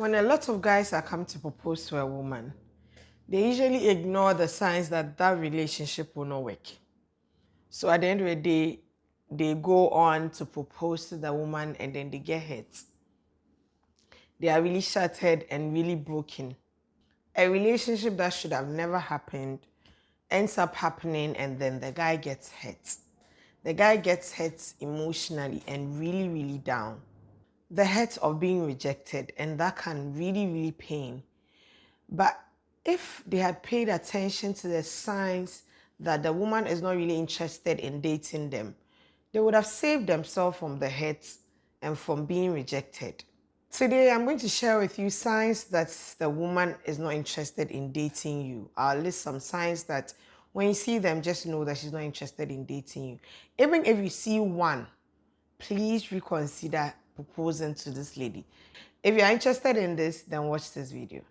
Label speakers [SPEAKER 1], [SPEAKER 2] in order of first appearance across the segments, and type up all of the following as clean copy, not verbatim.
[SPEAKER 1] When a lot of guys are coming to propose to a woman, they usually ignore the signs that that relationship will not work. So at the end of the day, they go on to propose to the woman and then they get hurt. They are really shattered and really broken. A relationship that should have never happened ends up happening, and then the guy gets hurt. The guy gets hurt emotionally and really, really down. The hurt of being rejected, and that can really, really pain. But if they had paid attention to the signs that the woman is not really interested in dating them, they would have saved themselves from the hurt and from being rejected. Today, I'm going to share with you signs that the woman is not interested in dating you. I'll list some signs that when you see them, just know that she's not interested in dating you. Even if you see one, please reconsider proposing to this lady. If you're interested in this, then watch this video.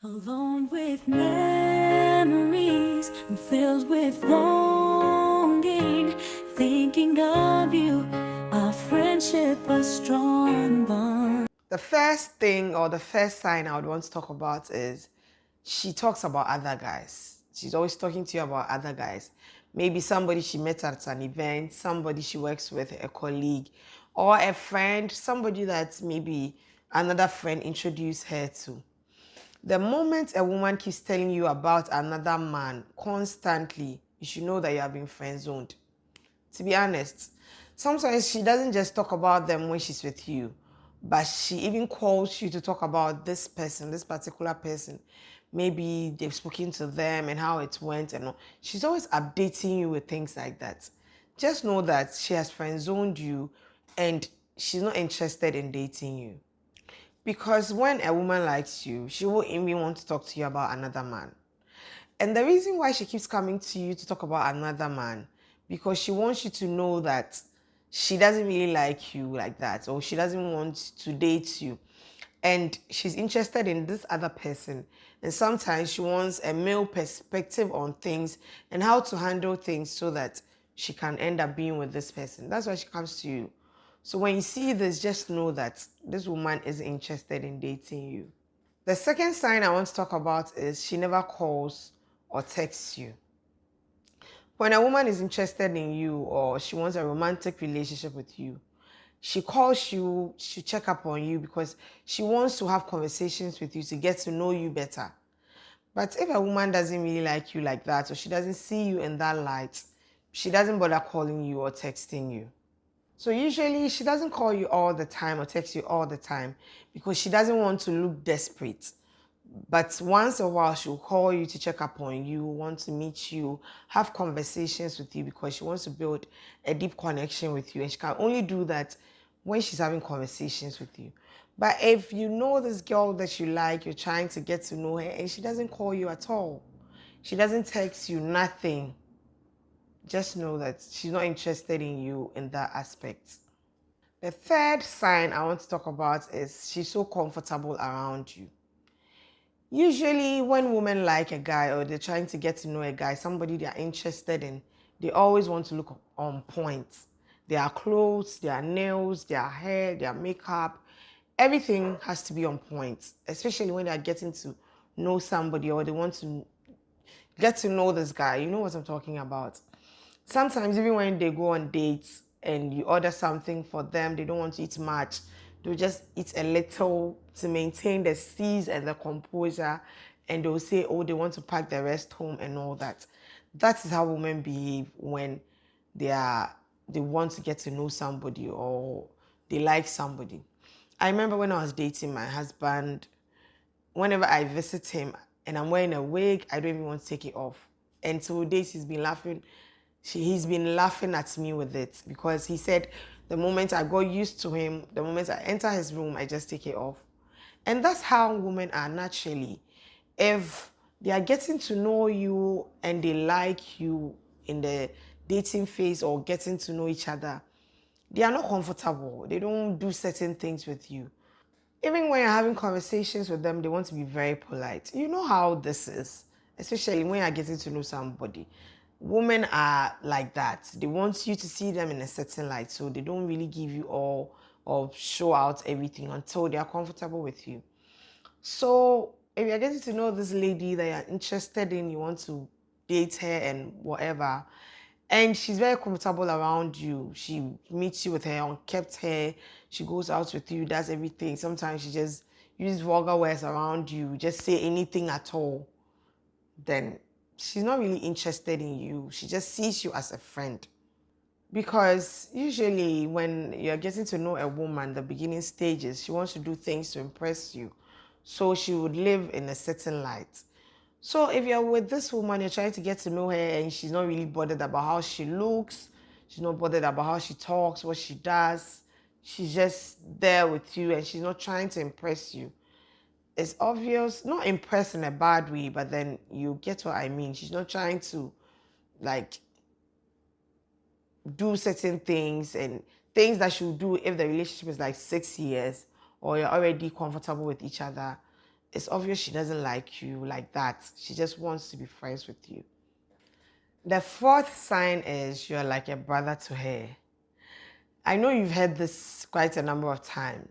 [SPEAKER 2] Alone with memories, I'm filled with longing, thinking of you, our friendship a strong bond.
[SPEAKER 1] The first thing or the first sign I would want to talk about is she talks about other guys. She's always talking to you about other guys. Maybe somebody she met at an event, somebody she works with, a colleague, or a friend, somebody that maybe another friend introduced her to. The moment a woman keeps telling you about another man constantly, you should know that you have been friend-zoned. To be honest, sometimes she doesn't just talk about them when she's with you, but she even calls you to talk about this person, this particular person. Maybe they've spoken to them and how it went and all. She's always updating you with things like that. Just know that she has friend-zoned you and she's not interested in dating you. Because when a woman likes you, she won't even want to talk to you about another man. And the reason why she keeps coming to you to talk about another man, because she wants you to know that she doesn't really like you like that, or she doesn't want to date you. And she's interested in this other person. And sometimes she wants a male perspective on things and how to handle things so that she can end up being with this person. That's why she comes to you. So when you see this, just know that this woman is interested in dating you. The second sign I want to talk about is she never calls or texts you. When a woman is interested in you or she wants a romantic relationship with you, she calls you, she check up on you because she wants to have conversations with you to get to know you better. But if a woman doesn't really like you like that, or she doesn't see you in that light, she doesn't bother calling you or texting you. So usually she doesn't call you all the time or text you all the time because she doesn't want to look desperate. But once in a while, she'll call you to check up on you, want to meet you, have conversations with you because she wants to build a deep connection with you. And she can only do that when she's having conversations with you. But if you know this girl that you like, you're trying to get to know her, and she doesn't call you at all, she doesn't text you, nothing, just know that she's not interested in you in that aspect. The third sign I want to talk about is she's so comfortable around you. Usually when women like a guy or they're trying to get to know a guy, somebody they're interested in, they always want to look on point. Their clothes, their nails, their hair, their makeup, everything has to be on point, especially when they're getting to know somebody or they want to get to know this guy. You know what I'm talking about. Sometimes even when they go on dates and you order something for them, they don't want to eat much. They'll just eat a little to maintain the steeze and the composure. And they'll say, oh, they want to pack the rest home and all that. That is how women behave when they want to get to know somebody or they like somebody. I remember when I was dating my husband, whenever I visit him and I'm wearing a wig, I don't even want to take it off. And till days he's been laughing. He's been laughing at me with it because he said the moment I got used to him, the moment I enter his room, I just take it off. And that's how women are naturally. If they are getting to know you and they like you in the dating phase or getting to know each other, they are not comfortable. They don't do certain things with you. Even when you're having conversations with them, they want to be very polite. You know how this is, especially when you're getting to know somebody. Women are like that. They want you to see them in a certain light, so they don't really give you all or show out everything until they are comfortable with you. So if you're getting to know this lady that you're interested in, you want to date her and whatever, and she's very comfortable around you. She meets you with her unkept hair. She goes out with you, does everything. Sometimes she just uses vulgar words around you, just say anything at all. Then she's not really interested in you. She just sees you as a friend. Because usually when you're getting to know a woman, the beginning stages, she wants to do things to impress you. So she would live in a certain light. So if you're with this woman, you're trying to get to know her and she's not really bothered about how she looks, she's not bothered about how she talks, what she does. She's just there with you and she's not trying to impress you. It's obvious, not impress in a bad way, but then you get what I mean. She's not trying to like do certain things and things that she'll do if the relationship is like 6 years or you're already comfortable with each other. It's obvious she doesn't like you like that. She just wants to be friends with you. The fourth sign is you're like a brother to her. I know you've heard this quite a number of times.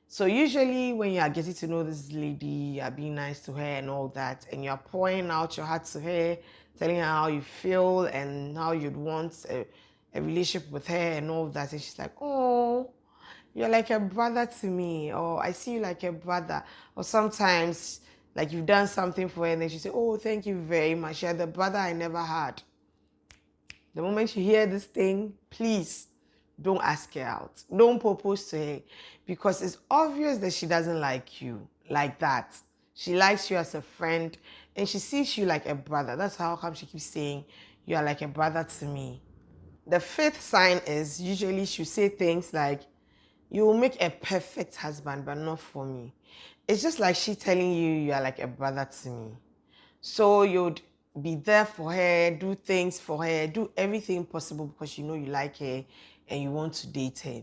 [SPEAKER 1] So usually when you are getting to know this lady, you're being nice to her and all that, and you're pouring out your heart to her, telling her how you feel and how you'd want a relationship with her and all that. And she's like, oh, you're like a brother to me, or I see you like a brother. Or sometimes like you've done something for her and then she say, oh, thank you very much. You're the brother I never had. The moment you hear this thing, please don't ask her out. Don't propose to her because it's obvious that she doesn't like you like that. She likes you as a friend and she sees you like a brother. That's how come she keeps saying you are like a brother to me. The fifth sign is usually she'll say things like, you will make a perfect husband, but not for me. It's just like she telling you you are like a brother to me. So you'd be there for her, do things for her, do everything possible because you know you like her and you want to date her.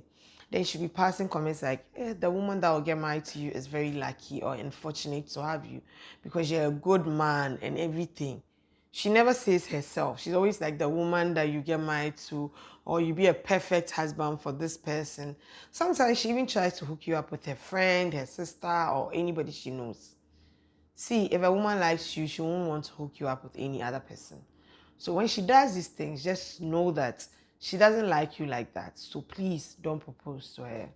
[SPEAKER 1] Then she'll be passing comments like, the woman that will get married to you is very lucky or unfortunate to have you because you're a good man and everything. She never says herself. She's always like the woman that you get married to, or you be a perfect husband for this person. Sometimes she even tries to hook you up with her friend, her sister, or anybody she knows. See, if a woman likes you, she won't want to hook you up with any other person. So when she does these things, just know that she doesn't like you like that. So please don't propose to her.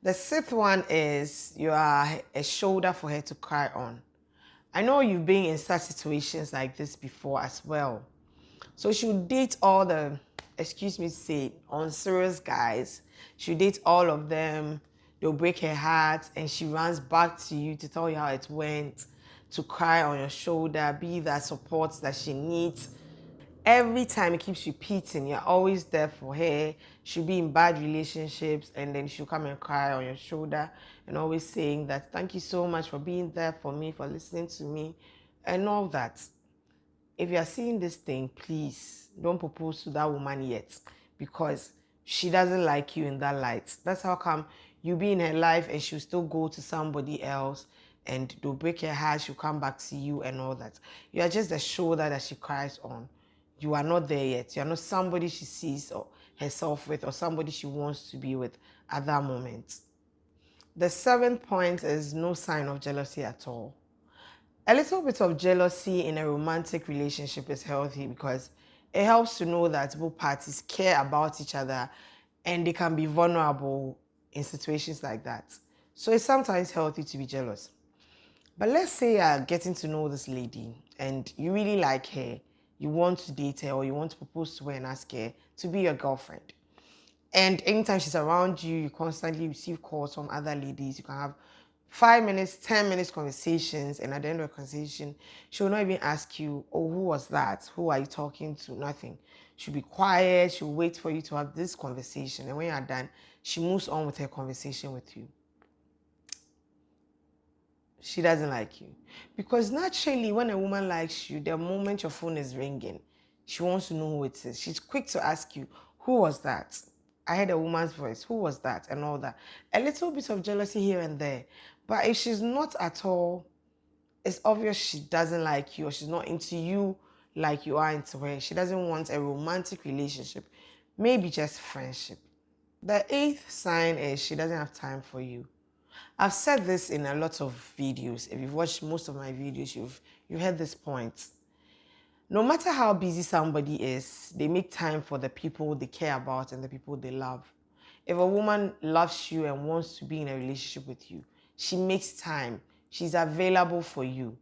[SPEAKER 1] The sixth one is you are a shoulder for her to cry on. I know you've been in such situations like this before as well. So she would date all the, excuse me to say, unserious guys. She would date all of them. They'll break her heart and she runs back to you to tell you how it went, to cry on your shoulder, be that support that she needs. Every time it keeps repeating, you're always there for her. She'll be in bad relationships and then she'll come and cry on your shoulder and always saying that, thank you so much for being there for me, for listening to me and all that. If you're seeing this thing, please don't propose to that woman yet because she doesn't like you in that light. That's how come you be in her life and she'll still go to somebody else and they'll break her heart, she'll come back to you and all that. You are just the shoulder that she cries on. You are not there yet. You're not somebody she sees herself with or somebody she wants to be with at that moment. The seventh point is no sign of jealousy at all. A little bit of jealousy in a romantic relationship is healthy because it helps to know that both parties care about each other and they can be vulnerable in situations like that. So it's sometimes healthy to be jealous. But let's say you're getting to know this lady and you really like her, you want to date her or you want to propose to her and ask her to be your girlfriend. And anytime she's around you, you constantly receive calls from other ladies. You can have 5 minutes, 10 minutes conversations, and at the end of the conversation, she will not even ask you, oh, who was that? Who are you talking to? Nothing. She'll be quiet, she'll wait for you to have this conversation. And when you're done, she moves on with her conversation with you. She doesn't like you. Because naturally, when a woman likes you, the moment your phone is ringing, she wants to know who it is. She's quick to ask you, who was that? I heard a woman's voice. Who was that? And all that. A little bit of jealousy here and there. But if she's not at all, it's obvious she doesn't like you or she's not into you like you are into her. She doesn't want a romantic relationship. Maybe just friendship. The eighth sign is she doesn't have time for you. I've said this in a lot of videos. If you've watched most of my videos, you've heard this point. No matter how busy somebody is, they make time for the people they care about and the people they love. If a woman loves you and wants to be in a relationship with you, she makes time. She's available for you.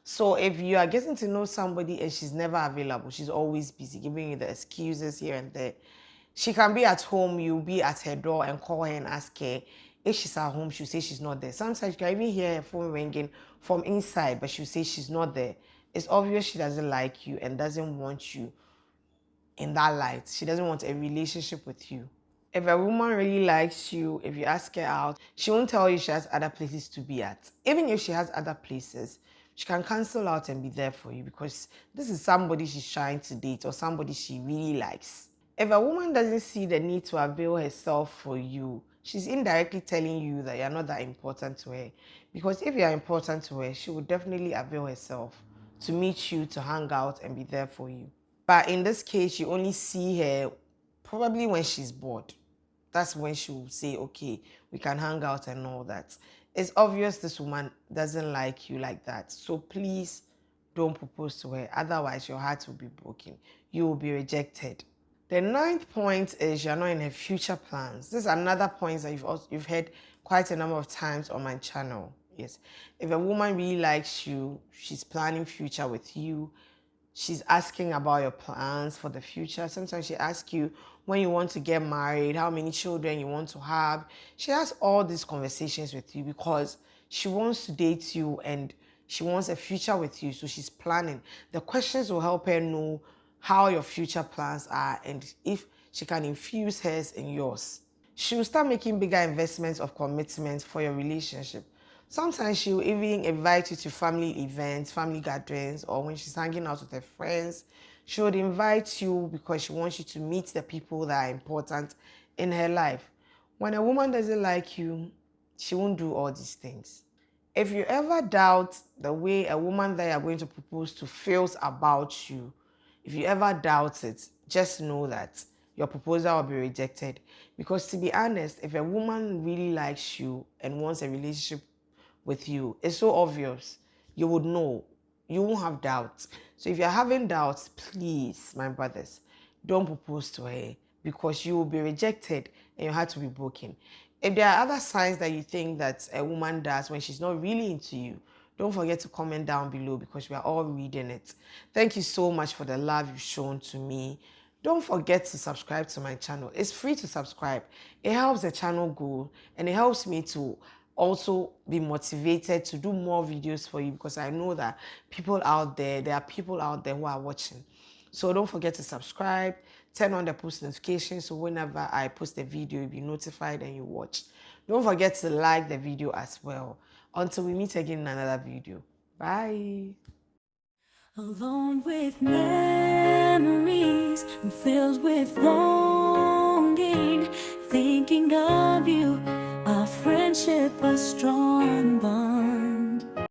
[SPEAKER 1] So if you are getting to know somebody and she's never available, she's always busy, giving you the excuses here and there. She can be at home, you'll be at her door and call her and ask her. If she's at home, she'll say she's not there. Sometimes you can even hear her phone ringing from inside, but she'll say she's not there. It's obvious she doesn't like you and doesn't want you in that light. She doesn't want a relationship with you. If a woman really likes you, if you ask her out, she won't tell you she has other places to be at. Even if she has other places, she can cancel out and be there for you because this is somebody she's trying to date or somebody she really likes. If a woman doesn't see the need to avail herself for you, she's indirectly telling you that you're not that important to her. Because if you're important to her, she would definitely avail herself to meet you, to hang out and be there for you. But in this case, you only see her probably when she's bored. That's when she will say, okay, we can hang out and all that. It's obvious this woman doesn't like you like that. So please don't propose to her. Otherwise, your heart will be broken. You will be rejected. The ninth point is you're not in her future plans. This is another point that you've heard quite a number of times on my channel. Yes. If a woman really likes you, she's planning future with you, she's asking about your plans for the future. Sometimes she asks you when you want to get married, how many children you want to have. She has all these conversations with you because she wants to date you and she wants a future with you. So she's planning. The questions will help her know how your future plans are and if she can infuse hers in yours. She will start making bigger investments of commitment for your relationship. Sometimes she will even invite you to family events, family gatherings, or when she's hanging out with her friends, she would invite you because she wants you to meet the people that are important in her life. When a woman doesn't like you, she won't do all these things. If you ever doubt the way a woman that you're going to propose to feels about you, if you ever doubt it, just know that your proposal will be rejected. Because to be honest, if a woman really likes you and wants a relationship with you, it's so obvious. You would know. You won't have doubts. So if you're having doubts, please, my brothers, don't propose to her because you will be rejected and your heart will be broken. If there are other signs that you think that a woman does when she's not really into you, don't forget to comment down below because we are all reading it. Thank you so much for the love you've shown to me. Don't forget to subscribe to my channel. It's free to subscribe. It helps the channel grow and it helps me to also be motivated to do more videos for you because I know that there are people out there who are watching. So don't forget to subscribe, turn on the post notifications so whenever I post a video, you'll be notified and you watch. Don't forget to like the video as well. Until we meet again in another video. Bye.
[SPEAKER 2] Alone with memories, I'm filled with longing, thinking of you, our friendship a strong bond.